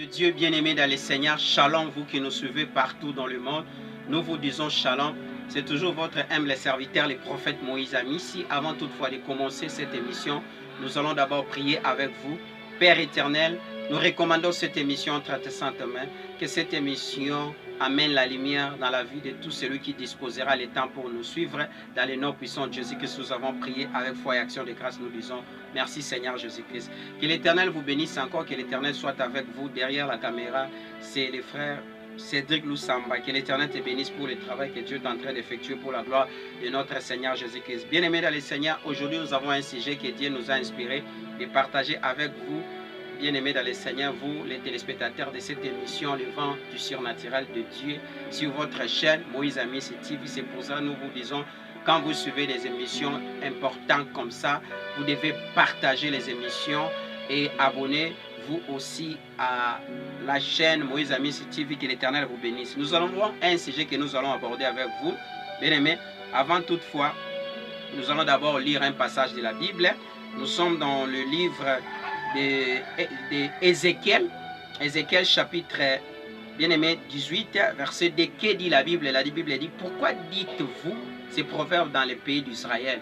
Dieu bien-aimé dans les Seigneurs, shalom, vous qui nous suivez partout dans le monde. Nous vous disons shalom. C'est toujours votre humble serviteur, le prophète Moïse Amissi. Avant toutefois de commencer cette émission, nous allons d'abord prier avec vous. Père éternel, nous recommandons cette émission entre tes saintes mains. Que cette émission amène la lumière dans la vie de tout celui qui disposera le temps pour nous suivre. Dans le nom puissant de Jésus que nous avons prié avec foi et action de grâce, nous disons merci Seigneur Jésus-Christ. Que l'Éternel vous bénisse encore, que l'Éternel soit avec vous derrière la caméra. C'est les frères Cédric Loussamba. Que l'Éternel te bénisse pour le travail que Dieu est en train d'effectuer pour la gloire de notre Seigneur Jésus-Christ. Bien-aimés dans le Seigneur, aujourd'hui nous avons un sujet que Dieu nous a inspiré de partager avec vous. Bien-aimés dans le Seigneur, vous les téléspectateurs de cette émission, le vent du surnaturel de Dieu, sur votre chaîne Moïse Amissi TV. C'est pour ça que nous vous disons, quand vous suivez des émissions importantes comme ça, vous devez partager les émissions et abonnez-vous aussi à la chaîne Moïse Amissi TV, que l'Éternel vous bénisse. Nous allons voir un sujet que nous allons aborder avec vous. Bien-aimés, avant toutefois, nous allons d'abord lire un passage de la Bible. Nous sommes dans le livre d'Ézéchiel, Ézéchiel chapitre bien-aimé 18, verset 2. Que dit la Bible? La Bible dit: pourquoi dites-vous ces proverbes dans le pays d'Israël?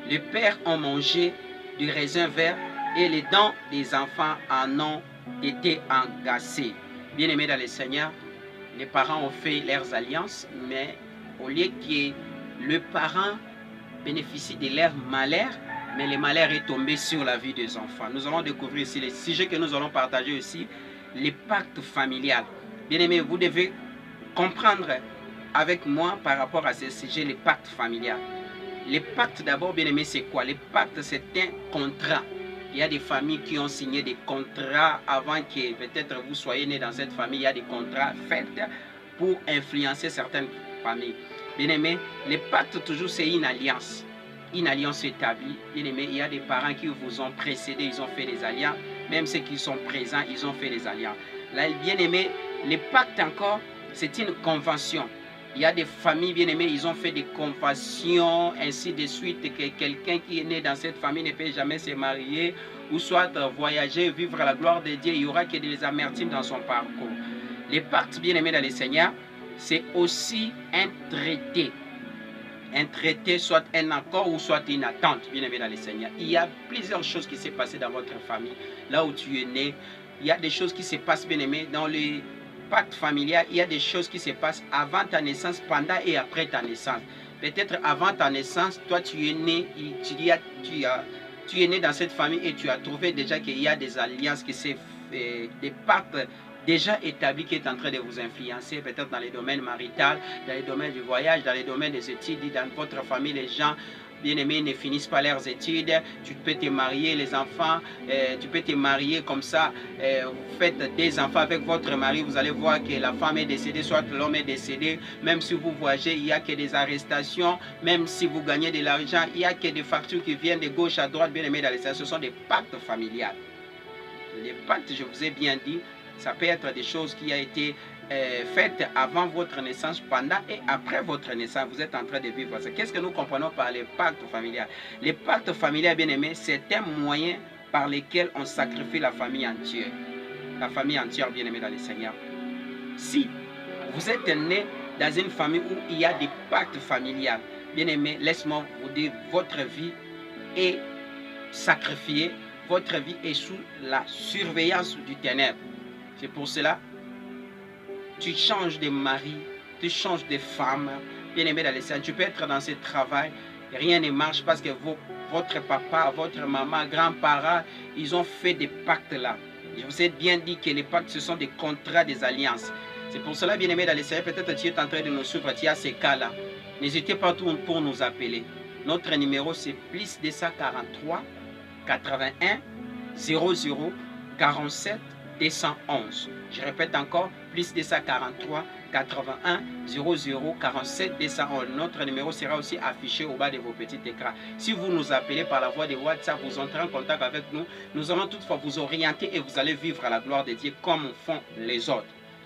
Les pères ont mangé du raisin vert et les dents des enfants en ont été engagées. Bien-aimés dans le Seigneur, les parents ont fait leurs alliances, mais au lieu que le parent bénéficie de leur malheur, mais le malheur est tombé sur la vie des enfants. Nous allons découvrir ici les sujets que nous allons partager aussi, les pactes familiales. Bien-aimés, vous devez comprendre avec moi par rapport à ce sujet, les pactes familiales. Les pactes d'abord, bien-aimés, c'est quoi? Les pactes, c'est un contrat. Il y a des familles qui ont signé des contrats avant que peut-être vous soyez né dans cette famille. Il y a des contrats faits pour influencer certaines familles. Bien-aimés, les pactes, toujours, c'est une alliance. Une alliance établie. Bien-aimés, il y a des parents qui vous ont précédé, ils ont fait des alliances. Même ceux qui sont présents, ils ont fait des alliances. Là, bien-aimés, les pactes encore, c'est une convention. Il y a des familles, bien-aimées, ils ont fait des conventions, ainsi de suite, que quelqu'un qui est né dans cette famille ne peut jamais se marier, ou soit voyager, vivre la gloire de Dieu. Il y aura que des amertumes dans son parcours. Les pactes, bien-aimés dans le Seigneur, c'est aussi un traité. Un traité, soit un accord ou soit une attente, bien-aimé dans le Seigneur. Il y a plusieurs choses qui s'est passées dans votre famille, là où tu es né. Il y a des choses qui se passent, bien-aimé, dans les pactes familiaux. Il y a des choses qui se passent avant ta naissance, pendant et après ta naissance. Peut-être avant ta naissance, toi tu es né, tu es né dans cette famille et tu as trouvé déjà qu'il y a des alliances, qui s'est des pactes déjà établi, qui est en train de vous influencer, peut-être dans les domaines marital, dans les domaines du voyage, dans les domaines des études. Dans votre famille, les gens bien-aimés ne finissent pas leurs études. Tu peux te marier, les enfants, tu peux te marier comme ça, vous faites des enfants avec votre mari, vous allez voir que la femme est décédée, soit l'homme est décédé. Même si vous voyagez, il n'y a que des arrestations. Même si vous gagnez de l'argent, il n'y a que des factures qui viennent de gauche à droite, bien-aimés dans les sens. Ce sont des pactes familiales. Les pactes, je vous ai bien dit, ça peut être des choses qui ont été faites avant votre naissance, pendant et après votre naissance. Vous êtes en train de vivre ça. Qu'est-ce que nous comprenons par les pactes familiaux? Les pactes familiaux, bien aimés, c'est un moyen par lequel on sacrifie la famille entière. La famille entière, bien aimée dans le Seigneur. Si vous êtes né dans une famille où il y a des pactes familiaux, bien aimé, laisse-moi vous dire, votre vie est sacrifiée, votre vie est sous la surveillance du ténèbre. C'est pour cela, tu changes de mari, tu changes de femme, bien aimé dans le Seigneur. Tu peux être dans ce travail, rien ne marche parce que votre papa, votre maman, grands-parents, ils ont fait des pactes là. Je vous ai bien dit que les pactes, ce sont des contrats, des alliances. C'est pour cela, bien aimé dans le Seigneur, peut-être tu es en train de nous suivre, tu as ces cas-là. N'hésitez pas pour nous appeler. Notre numéro, c'est plus 243 81 00 47 211. Je répète encore, plus 243 81 00 47 211. Notre numéro sera aussi affiché au bas de vos petits écrans. Si vous nous appelez par la voie de WhatsApp, vous entrez en contact avec nous. Nous allons toutefois vous orienter et vous allez vivre à la gloire de Dieu comme font les autres.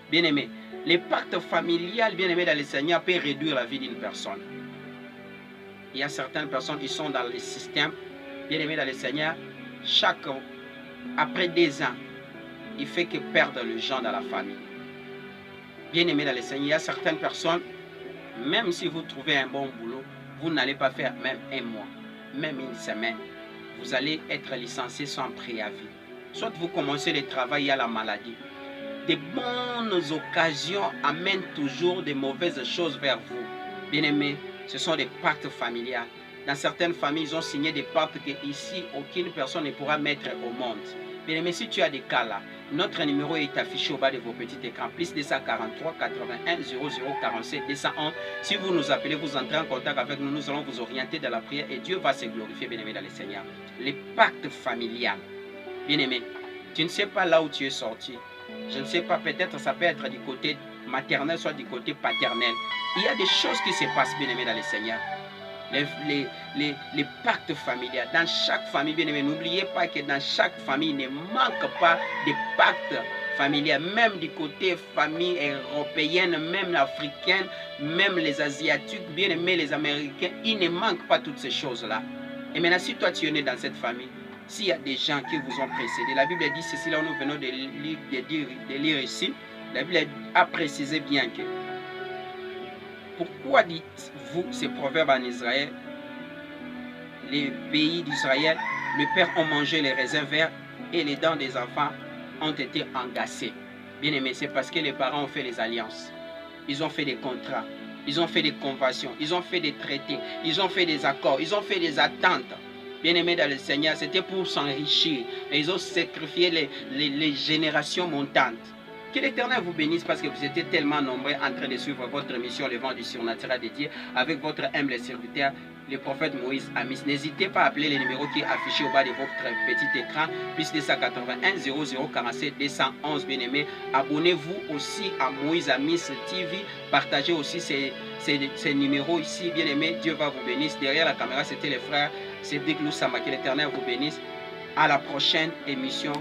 Bien-aimés, les pactes familiales, bien-aimés dans le Seigneur, peuvent réduire la vie d'une personne. Il y a certaines personnes qui sont dans le système, bien-aimés dans le Seigneur, après 2 ans, il fait que perdre le gens dans la famille. Bien aimé dans le Seigneur, il y a certaines personnes, même si vous trouvez un bon boulot, vous n'allez pas faire même un mois, même une semaine. Vous allez être licencié sans préavis. Soit vous commencez le travail, il y a la maladie. De bonnes occasions amènent toujours de mauvaises choses vers vous. Bien aimé, ce sont des pactes familiales. Dans certaines familles, ils ont signé des pactes que ici, aucune personne ne pourra mettre au monde. Bien aimé, si tu as des cas là, notre numéro est affiché au bas de vos petits écrans. Plus 243 81 00 47 211. Si vous nous appelez, vous entrez en contact avec nous, nous allons vous orienter dans la prière et Dieu va se glorifier, bien aimé dans le Seigneur. Les pactes familiales. Bien aimé, tu ne sais pas là où tu es sorti. Je ne sais pas, peut-être ça peut être du côté maternel, soit du côté paternel. Il y a des choses qui se passent, bien aimé dans le Seigneur. Les pactes familiaux. Dans chaque famille, bien aimé, n'oubliez pas que dans chaque famille, il ne manque pas de pactes familiaux. Même du côté famille européenne, même africaine, même les asiatiques, bien aimé, les américains, il ne manque pas toutes ces choses-là. Et maintenant, si toi tu es né dans cette famille, s'il y a des gens qui vous ont précédé, la Bible dit ceci, là où nous venons de lire ici, la Bible a précisé bien que pourquoi dites-vous ces proverbes en Israël? Les pays d'Israël, les pères ont mangé les raisins verts et les dents des enfants ont été engagées. Bien aimé, c'est parce que les parents ont fait les alliances. Ils ont fait des contrats, ils ont fait des conventions, ils ont fait des traités, ils ont fait des accords, ils ont fait des attentes. Bien aimé dans le Seigneur, c'était pour s'enrichir. Et ils ont sacrifié les générations montantes. Que l'Éternel vous bénisse parce que vous étiez tellement nombreux en train de suivre votre mission, le vent du surnaturel de Dieu, avec votre humble serviteur, le prophète Moïse Amis. N'hésitez pas à appeler le numéro qui est affiché au bas de votre petit écran, plus 281 00 47 211, bien aimé. Abonnez-vous aussi à Moïse Amis TV, partagez aussi ces numéros ici, bien aimé. Dieu va vous bénir. Derrière la caméra, c'était les frères Cédric Loussama. Que l'Éternel vous bénisse. À la prochaine émission.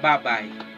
Bye bye.